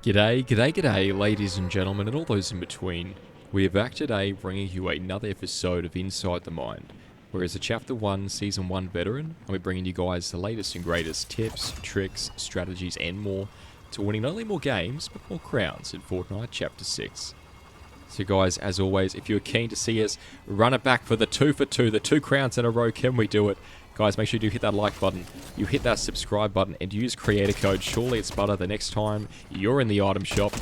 G'day, g'day, g'day, ladies and gentlemen, and all those in between. We are back today bringing you another episode of Inside the Mind, where as a Chapter 1, Season 1 veteran, I'll be bringing you guys the latest and greatest tips, tricks, strategies, and more to winning not only more games, but more crowns in Fortnite Chapter 6. So guys, as always, if you're keen to see us run it back for the 2 for 2, the 2 crowns in a row, can we do it? Guys, make sure you do hit that like button, you hit that subscribe button, and use creator code SurelyItsButter the next time you're in the item shop.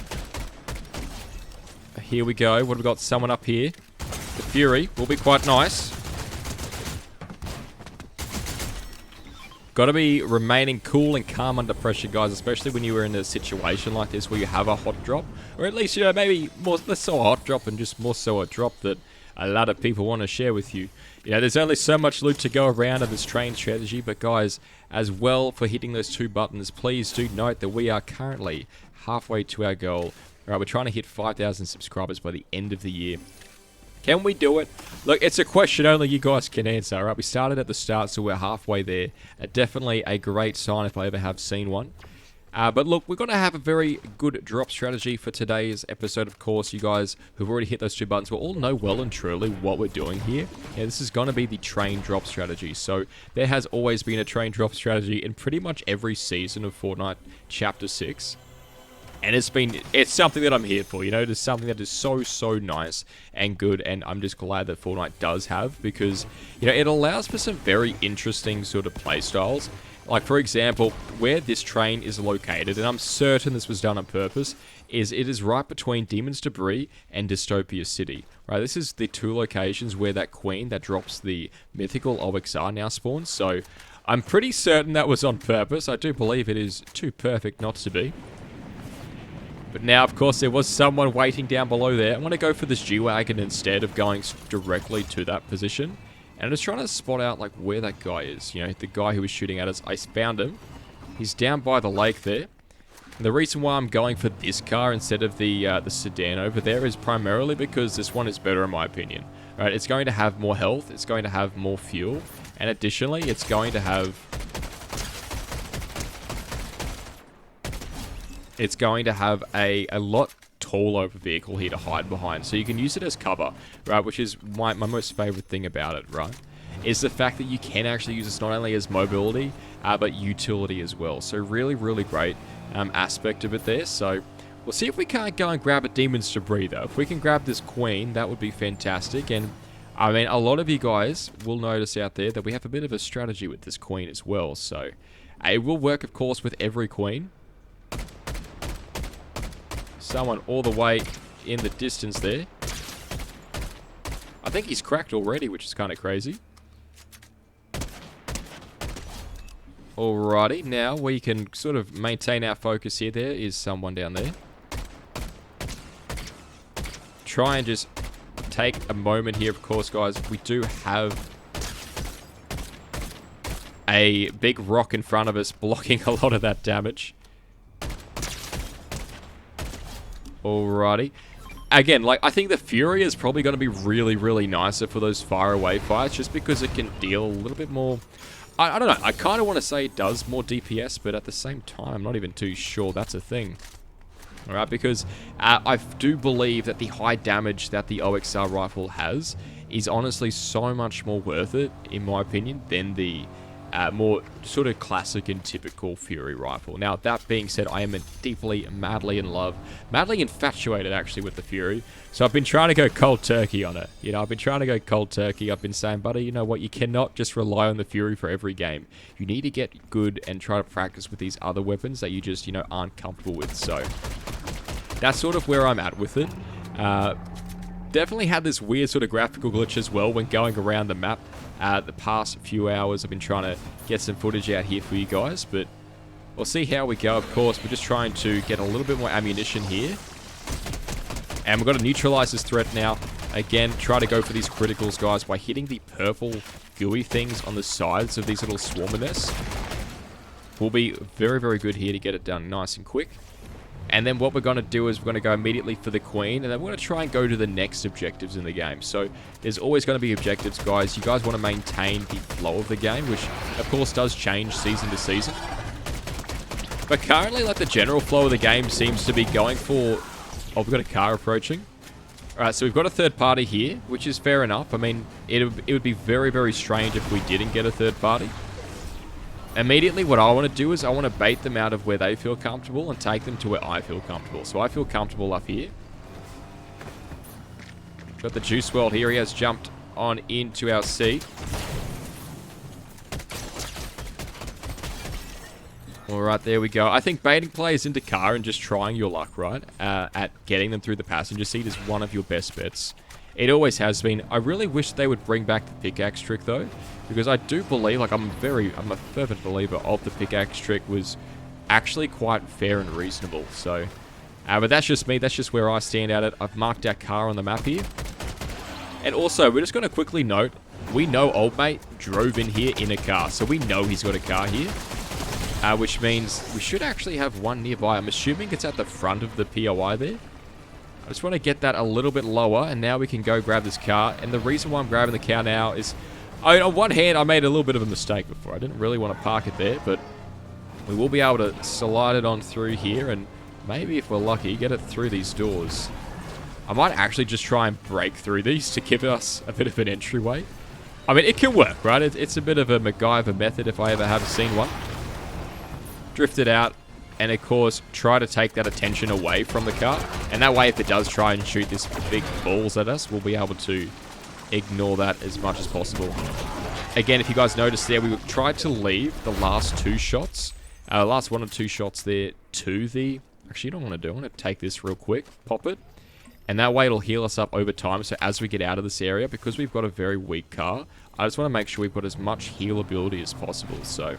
Here we go. What have we got? Someone up here. The Fury will be quite nice. Got to be remaining cool and calm under pressure, guys, especially when you are in a situation like this where you have a hot drop. Or at least, you know, maybe more, less so a hot drop and just more so a drop that a lot of people want to share with you. You know, there's only so much loot to go around in this train strategy, but guys, as well for hitting those 2 buttons, please do note that we are currently halfway to our goal. Alright, we're trying to hit 5,000 subscribers by the end of the year. Can we do it? Look, it's a question only you guys can answer, alright? We started at the start, so we're halfway there. Definitely a great sign if I ever have seen one. But look, we're going to have a very good drop strategy for today's episode, of course. You guys who've already hit those 2 buttons will all know well and truly what we're doing here. Yeah, this is going to be the train drop strategy. So there has always been a train drop strategy in pretty much every season of Fortnite Chapter 6. And it's something that I'm here for, you know. It is something that is so nice and good, and I'm just glad that Fortnite does have, because, you know, it allows for some very interesting sort of play styles. Like, for example, where this train is located, and I'm certain this was done on purpose, is it is right between Demon's Debris and Dystopia City. Right, this is the 2 locations where that queen that drops the mythical OXR now spawns. So I'm pretty certain that was on purpose. I do believe it is too perfect not to be. But now, of course, there was someone waiting down below there. I'm going to go for this G-Wagon instead of going directly to that position. And I'm just trying to spot out, like, where that guy is. You know, the guy who was shooting at us. I found him. He's down by the lake there. And the reason why I'm going for this car instead of the sedan over there is primarily because this one is better in my opinion. Right, it's going to have more health. It's going to have more fuel. And additionally, it's going to have... It's going to have a lot taller vehicle here to hide behind, so you can use it as cover, right? Which is my most favorite thing about it, right? Is the fact that you can actually use this not only as mobility, but utility as well. So really great aspect of it there. So we'll see if we can't go and grab a Demon's Debris though. If we can grab this queen, that would be fantastic. And I mean, a lot of you guys will notice out there that we have a bit of a strategy with this queen as well. So it will work, of course, with every queen. Someone all the way in the distance there. I think he's cracked already, which is kind of crazy. Alrighty, now we can sort of maintain our focus here. There is someone down there. Try and just take a moment here, of course, guys. We do have a big rock in front of us blocking a lot of that damage. Alrighty. Again, like, I think the Fury is probably going to be really nicer for those far away fights, just because it can deal a little bit more... I don't know, I kind of want to say it does more DPS, but at the same time, I'm not even too sure that's a thing. Alright, because I do believe that the high damage that the OXR rifle has is honestly so much more worth it, in my opinion, than the more sort of classic and typical Fury rifle. Now, that being said, I am madly in love, madly infatuated actually with the Fury. So I've been trying to go cold turkey on it. You know, I've been trying to go cold turkey. I've been saying, buddy, you know what? You cannot just rely on the Fury for every game. You need to get good and try to practice with these other weapons that you just, you know, aren't comfortable with. So that's sort of where I'm at with it. Definitely had this weird sort of graphical glitch as well when going around the map. The past few hours I've been trying to get some footage out here for you guys, but we'll see how we go. Of course, we're just trying to get a little bit more ammunition here. And we've got to neutralize this threat now. Again, try to go for these criticals, guys, by hitting the purple gooey things on the sides of these little swarmer nests. Will be very good here to get it done nice and quick. And then what we're going to do is we're going to go immediately for the queen, and then we're going to try and go to the next objectives in the game. So there's always going to be objectives, guys. You guys want to maintain the flow of the game, which of course does change season to season. But currently, like, the general flow of the game seems to be going for... Oh, we've got a car approaching. Alright, so we've got a third party here, which is fair enough. I mean, it would be very, very strange if we didn't get a third party. Immediately, what I want to do is I want to bait them out of where they feel comfortable and take them to where I feel comfortable. So I feel comfortable up here. Got the Juice World here. He has jumped on into our seat. Alright, there we go. I think baiting players into car and just trying your luck, right, at getting them through the passenger seat is one of your best bets. It always has been. I really wish they would bring back the pickaxe trick, though, because I do believe, like, I'm a fervent believer of the pickaxe trick was actually quite fair and reasonable. So, but that's just me. That's just where I stand at it. I've marked our car on the map here. And also, we're just going to quickly note, we know old mate drove in here in a car, so we know he's got a car here. Which means we should actually have one nearby. I'm assuming it's at the front of the POI there. I just want to get that a little bit lower, and now we can go grab this car. And the reason why I'm grabbing the car now is, I mean, on one hand, I made a little bit of a mistake before. I didn't really want to park it there, but we will be able to slide it on through here, and maybe if we're lucky, get it through these doors. I might actually just try and break through these to give us a bit of an entryway. I mean, it can work, right? It's a bit of a MacGyver method if I ever have seen one. Drift it out, and of course try to take that attention away from the car, and that way if it does try and shoot this big balls at us, we'll be able to ignore that as much as possible. Again, if you guys noticed there, we tried to leave the last two shots, last one or two shots there to the... Actually, you don't want to do it. I want to take this real quick, pop it, and that way it'll heal us up over time. So as we get out of this area, because we've got a very weak car, I just want to make sure we've got as much heal ability as possible. So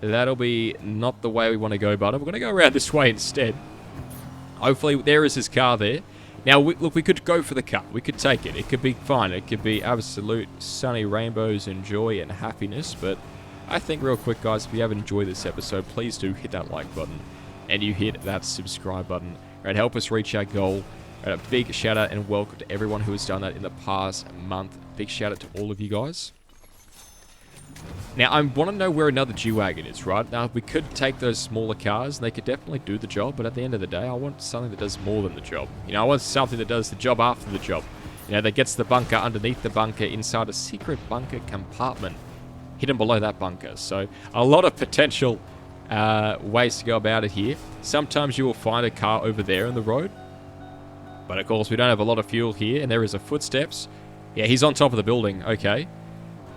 that'll be not the way we want to go, but we're going to go around this way instead. Hopefully, there is his car there. Now, look, we could go for the car. We could take it. It could be fine. It could be absolute sunny rainbows and joy and happiness. But I think real quick, guys, if you have enjoyed this episode, please do hit that like button. And you hit that subscribe button. Right, help us reach our goal. Right, a big shout out and welcome to everyone who has done that in the past month. Big shout out to all of you guys. Now, I want to know where another G-Wagon is, right? Now, we could take those smaller cars, and they could definitely do the job, but at the end of the day, I want something that does more than the job. You know, I want something that does the job after the job. You know, that gets the bunker underneath the bunker inside a secret bunker compartment hidden below that bunker. So, a lot of potential ways to go about it here. Sometimes you will find a car over there in the road, but of course, we don't have a lot of fuel here, and there is a footsteps. Yeah, he's on top of the building. Okay.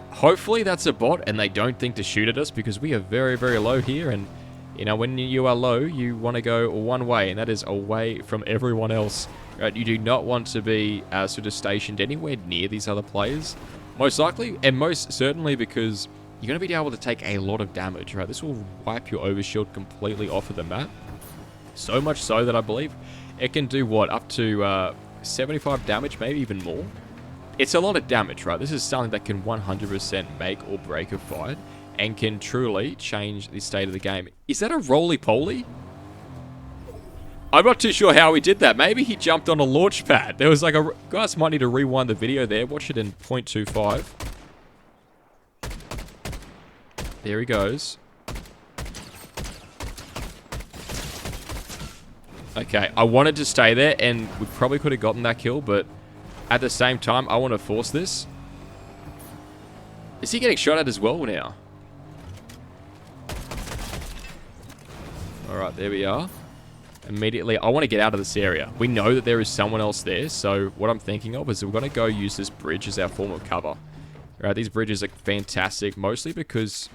Hopefully that's a bot and they don't think to shoot at us, because we are very, very low here, and you know, when you are low, you want to go one way, and that is away from everyone else. Right? You do not want to be sort of stationed anywhere near these other players, most likely, and most certainly because you're going to be able to take a lot of damage. Right? This will wipe your overshield completely off of the map, so much so that I believe it can do what, up to 75 damage, maybe even more. It's a lot of damage, right? This is something that can 100% make or break a fight and can truly change the state of the game. Is that a roly-poly? I'm not too sure how he did that. Maybe he jumped on a launch pad. There was like a... Guys might need to rewind the video there. Watch it in 0.25. There he goes. Okay, I wanted to stay there, and we probably could have gotten that kill, but at the same time, I want to force this. Is he getting shot at as well now? Alright, there we are. Immediately, I want to get out of this area. We know that there is someone else there, so what I'm thinking of is we're going to go use this bridge as our form of cover. Alright, these bridges are fantastic, mostly because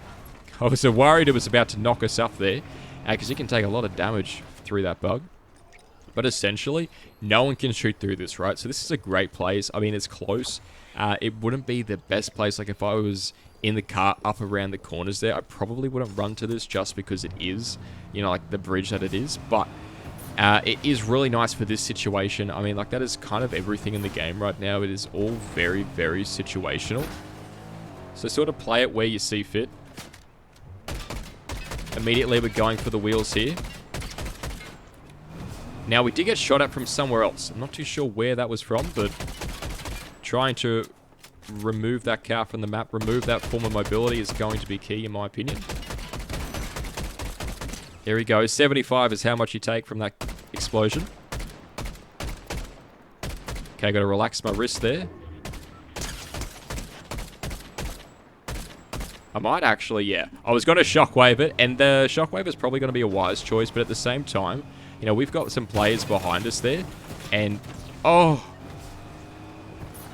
I was worried it was about to knock us up there, because you can take a lot of damage through that bug. But essentially, no one can shoot through this, right? So this is a great place. I mean, it's close. It wouldn't be the best place. Like, if I was in the car up around the corners there, I probably wouldn't run to this just because it is, you know, like the bridge that it is. But it is really nice for this situation. I mean, like, that is kind of everything in the game right now. It is all very, very situational. So sort of play it where you see fit. Immediately, we're going for the wheels here. Now, we did get shot at from somewhere else. I'm not too sure where that was from, but trying to remove that car from the map, remove that form of mobility is going to be key, in my opinion. Here we go. 75 is how much you take from that explosion. Okay, got to relax my wrist there. I might actually, yeah. I was going to shockwave it, and the shockwave is probably going to be a wise choice, but at the same time, you know, we've got some players behind us there, and, oh,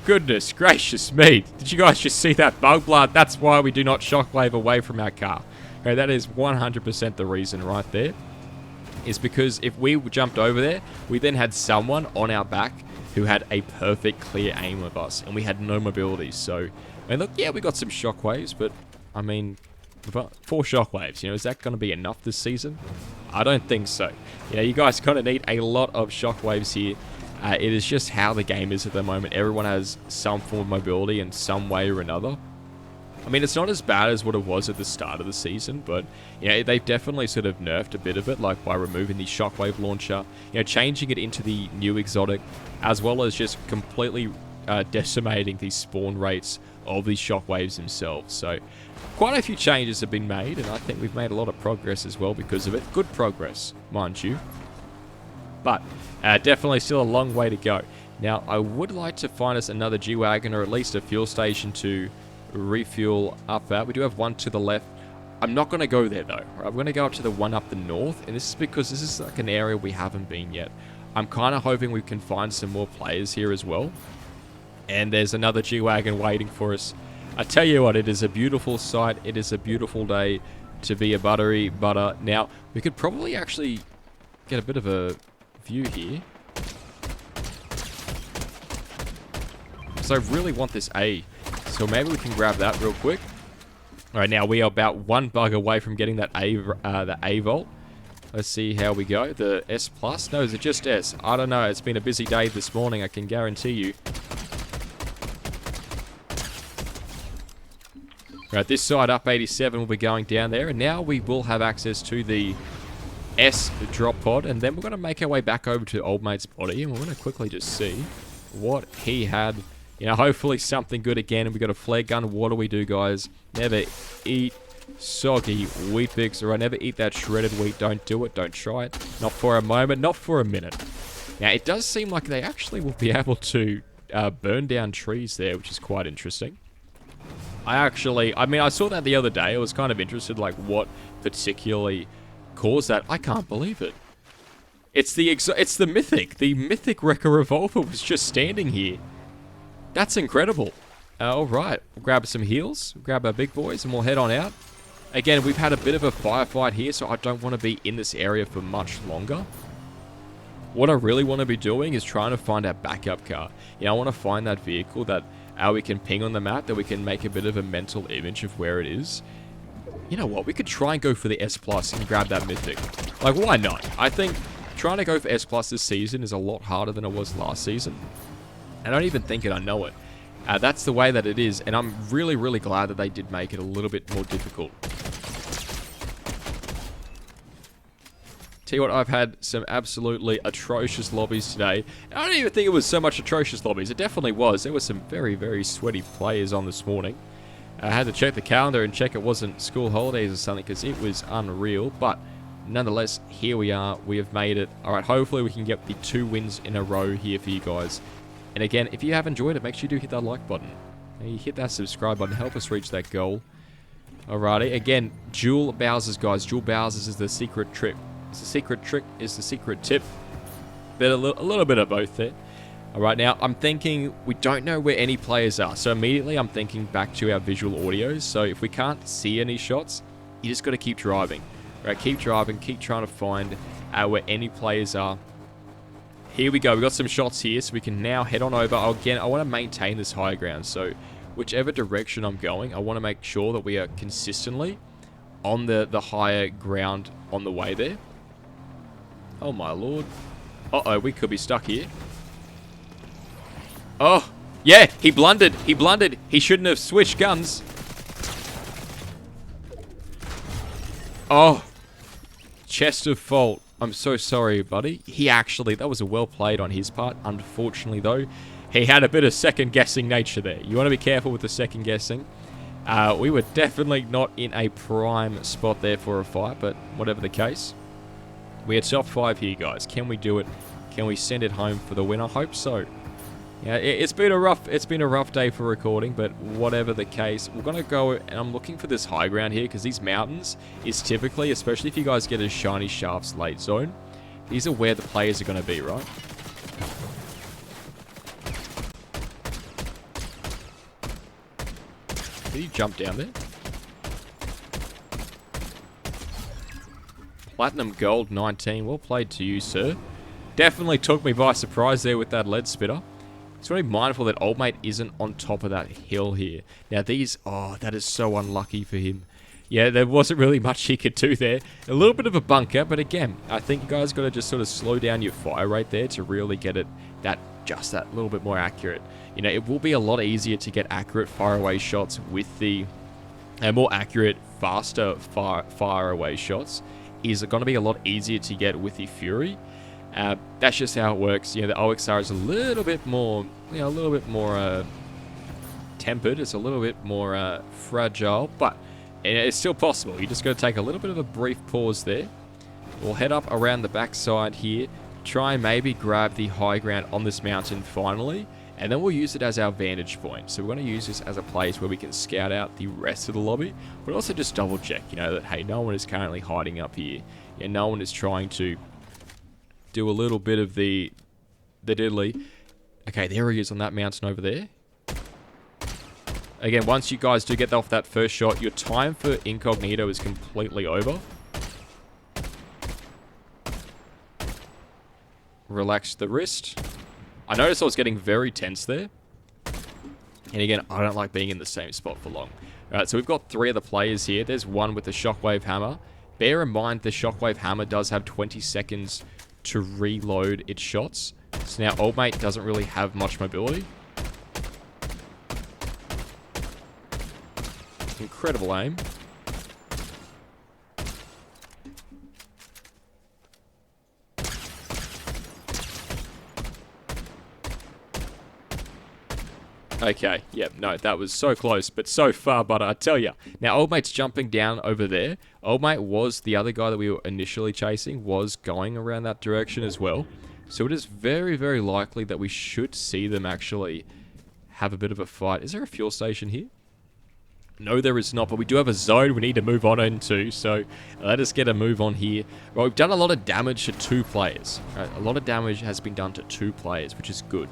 goodness gracious me. Did you guys just see that bug blood? That's why we do not shockwave away from our car. Okay, that is 100% the reason right there. Is because if we jumped over there, we then had someone on our back who had a perfect clear aim of us, and we had no mobility. So, I mean, look, yeah, we got some shockwaves, but, I mean, 4 shockwaves, you know, is that going to be enough this season? I don't think so. You know, you guys kind of need a lot of shockwaves here. It is just how the game is at the moment. Everyone has some form of mobility in some way or another. I mean, it's not as bad as what it was at the start of the season, but, you know, they've definitely sort of nerfed a bit of it, like by removing the shockwave launcher, you know, changing it into the new exotic, as well as just completely decimating the spawn rates of these shockwaves themselves. So, quite a few changes have been made, and I think we've made a lot of progress as well because of it. Good progress, mind you. But, definitely still a long way to go. Now, I would like to find us another G-Wagon, or at least a fuel station to refuel up at. We do have one to the left. I'm not going to go there though. I'm going to go up to the one up the north, and this is because this is like an area we haven't been yet. I'm kind of hoping we can find some more players here as well. And there's another G-Wagon waiting for us. I tell you what, it is a beautiful sight. It is a beautiful day to be a buttery butter. Now, we could probably actually get a bit of a view here. So I really want this A. So maybe we can grab that real quick. All right, now we are about 1 bug away from getting that A vault. Let's see how we go. The S plus? No, is it just S? I don't know. It's been a busy day this morning, I can guarantee you. Right, this side up 87 will be going down there, and now we will have access to the S drop pod, and then we're going to make our way back over to old mate's body, and we're going to quickly just see what he had. You know, hopefully something good again, and we got a flare gun. What do we do, guys? Never eat soggy wheat bix, or I never eat that shredded wheat. Don't do it. Don't try it. Not for a moment. Not for a minute. Now, it does seem like they actually will be able to burn down trees there, which is quite interesting. I mean, I saw that the other day. I was kind of interested, like, what particularly caused that. I can't believe it. It's the Mythic. The Mythic Wrecker Revolver was just standing here. That's incredible. Alright, we'll grab some heals, grab our big boys, and we'll head on out. Again, we've had a bit of a firefight here, so I don't want to be in this area for much longer. What I really want to be doing is trying to find our backup car. You know, I want to find that vehicle that we can ping on the map, that we can make a bit of a mental image of where it is. You know what, we could try and go for the S plus and grab that Mythic. Like, why not? I think trying to go for S plus this season is a lot harder than it was last season. I don't even think it, I know it. That's the way that it is, and I'm really, really glad that they did make it a little bit more difficult. Tell you what, I've had some absolutely atrocious lobbies today. I don't even think it was so much atrocious lobbies. It definitely was. There were some very, very sweaty players on this morning. I had to check the calendar and check it wasn't school holidays or something, because it was unreal. But nonetheless, here we are. We have made it. All right, hopefully we can get the 2 wins in a row here for you guys. And again, if you have enjoyed it, make sure you do hit that like button. And you hit that subscribe button. Help us reach that goal. Alrighty. Again, dual Bowsers, guys. Dual Bowsers is the secret trick. It's the secret trick. It's the secret tip. But a little bit of both there. Alright, now, I'm thinking we don't know where any players are. So immediately, I'm thinking back to our visual audios. So if we can't see any shots, you just got to keep driving. Right, keep driving. Keep trying to find where any players are. Here we go. We got some shots here, so we can now head on over. Again, I want to maintain this higher ground. So whichever direction I'm going, I want to make sure that we are consistently on the higher ground on the way there. Oh, my lord. Uh-oh, we could be stuck here. Oh, yeah, he blundered. He blundered. He shouldn't have switched guns. Oh, chest of fault. I'm so sorry, buddy. That was a well played on his part. Unfortunately, though, he had a bit of second-guessing nature there. You want to be careful with the second-guessing. We were definitely not in a prime spot there for a fight, but whatever the case. We had top 5 here, guys. Can we do it? Can we send it home for the win? I hope so. Yeah, it's been a rough day for recording, but whatever the case, we're gonna go, and I'm looking for this high ground here because these mountains is typically, especially if you guys get a shiny shafts late zone, these are where the players are gonna be, right? Did he jump down there? Platinum Gold 19. Well played to you, sir. Definitely took me by surprise there with that lead spitter. It's really mindful that old mate isn't on top of that hill here. Now these, oh, that is so unlucky for him. Yeah, there wasn't really much he could do there. A little bit of a bunker, but again, I think you guys got to just sort of slow down your fire rate there to really get it just that little bit more accurate. You know, it will be a lot easier to get accurate fire away shots with the more accurate, faster fire away shots. Is going to be a lot easier to get with the Fury. That's just how it works. You know, the OXR is a little bit more, you know, a little bit more tempered. It's a little bit more fragile, but it's still possible. You just got to take a little bit of a brief pause there. We'll head up around the backside here, try and maybe grab the high ground on this mountain finally, and then we'll use it as our vantage point. So we're going to use this as a place where we can scout out the rest of the lobby, but also just double check, you know, that, hey, no one is currently hiding up here. Yeah, no one is trying to do a little bit of the diddly. Okay, there he is on that mountain over there. Again, once you guys do get off that first shot, your time for incognito is completely over. Relax the wrist. I noticed I was getting very tense there. And again, I don't like being in the same spot for long. Alright, so we've got 3 other players here. There's one with the shockwave hammer. Bear in mind the shockwave hammer does have 20 seconds to reload its shots. So now old mate doesn't really have much mobility. Incredible aim. Okay, yep, no, that was so close, but so far, but I tell ya. Now, old mate's jumping down over there. Old mate was the other guy that we were initially chasing, was going around that direction as well. So it is very, very likely that we should see them actually have a bit of a fight. Is there a fuel station here? No, there is not, but we do have a zone we need to move on into, so let us get a move on here. Right, we've done a lot of damage to 2 players. Right, a lot of damage has been done to 2 players, which is good.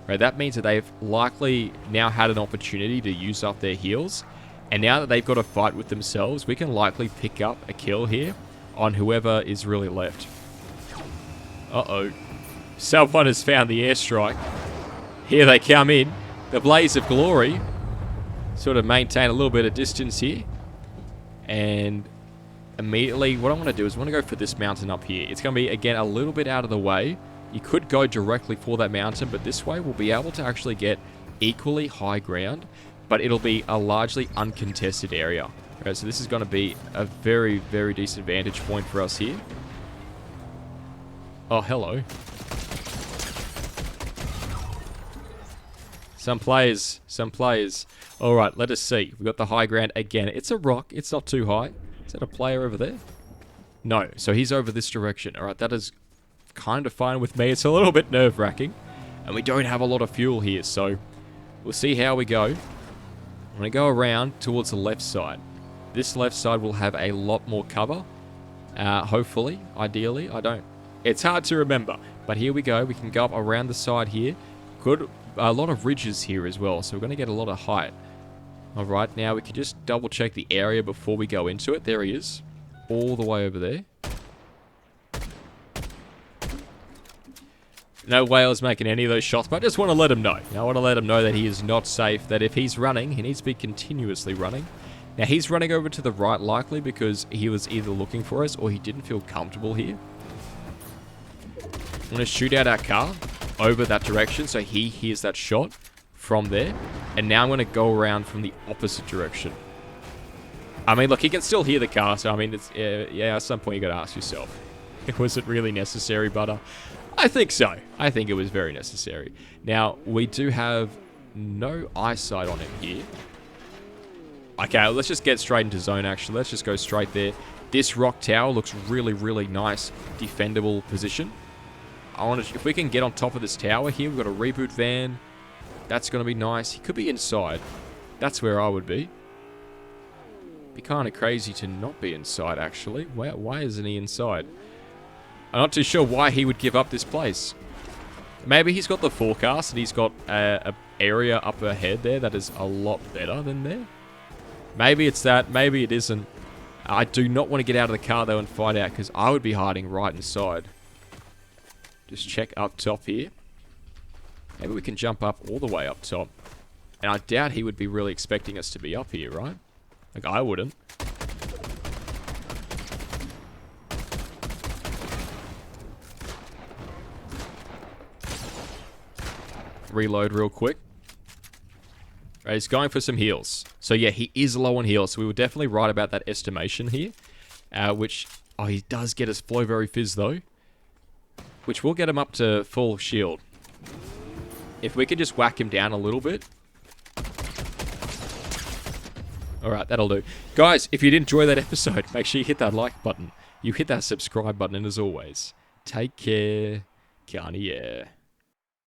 Right, that means that they've likely now had an opportunity to use up their heals, and now that they've got a fight with themselves, we can likely pick up a kill here on whoever is really left. Uh-oh. Someone has found the airstrike. Here they come in. The Blaze of Glory. Sort of maintain a little bit of distance here. And immediately, what I want to do is I want to go for this mountain up here. It's going to be, again, a little bit out of the way. You could go directly for that mountain, but this way we'll be able to actually get equally high ground, but it'll be a largely uncontested area. Right, so this is going to be a very, very decent vantage point for us here. Oh, hello. Some players. All right, let us see. We've got the high ground again. It's a rock. It's not too high. Is that a player over there? No, so he's over this direction. All right, that is kind of fine with me. It's a little bit nerve-wracking, and we don't have a lot of fuel here, so we'll see how we go. I'm going to go around towards the left side. This left side will have a lot more cover, hopefully, ideally. It's hard to remember, but here we go. We can go up around the side here. A lot of ridges here as well, so we're going to get a lot of height. All right, now we can just double check the area before we go into it. There he is, all the way over there. No way I was making any of those shots, but I just want to let him know. I want to let him know that he is not safe, that if he's running, he needs to be continuously running. Now, he's running over to the right likely because he was either looking for us or he didn't feel comfortable here. I'm going to shoot out our car over that direction so he hears that shot from there. And now I'm going to go around from the opposite direction. I mean, look, he can still hear the car, so I mean, it's, yeah, at some point you got to ask yourself, was it really necessary, Butter? I think so. I think it was very necessary. Now, we do have no eyesight on him here. Okay, let's just get straight into zone, actually. Let's just go straight there. This rock tower looks really, really nice, defendable position. If we can get on top of this tower here, we've got a reboot van. That's going to be nice. He could be inside. That's where I would be. Be kind of crazy to not be inside, actually. Why isn't he inside? I'm not too sure why he would give up this place. Maybe he's got the forecast and he's got a area up ahead there that is a lot better than there. Maybe it's that. Maybe it isn't. I do not want to get out of the car, though, and find out, because I would be hiding right inside. Just check up top here. Maybe we can jump up all the way up top. And I doubt he would be really expecting us to be up here, right? Like, I wouldn't. Reload real quick. Right, he's going for some heals. So yeah, he is low on heals. So we were definitely right about that estimation here. Which, oh, he does get his Flowberry Fizz though. Which will get him up to full shield. If we could just whack him down a little bit. Alright, that'll do. Guys, if you did enjoy that episode, make sure you hit that like button. You hit that subscribe button, and as always, take care. Carnier.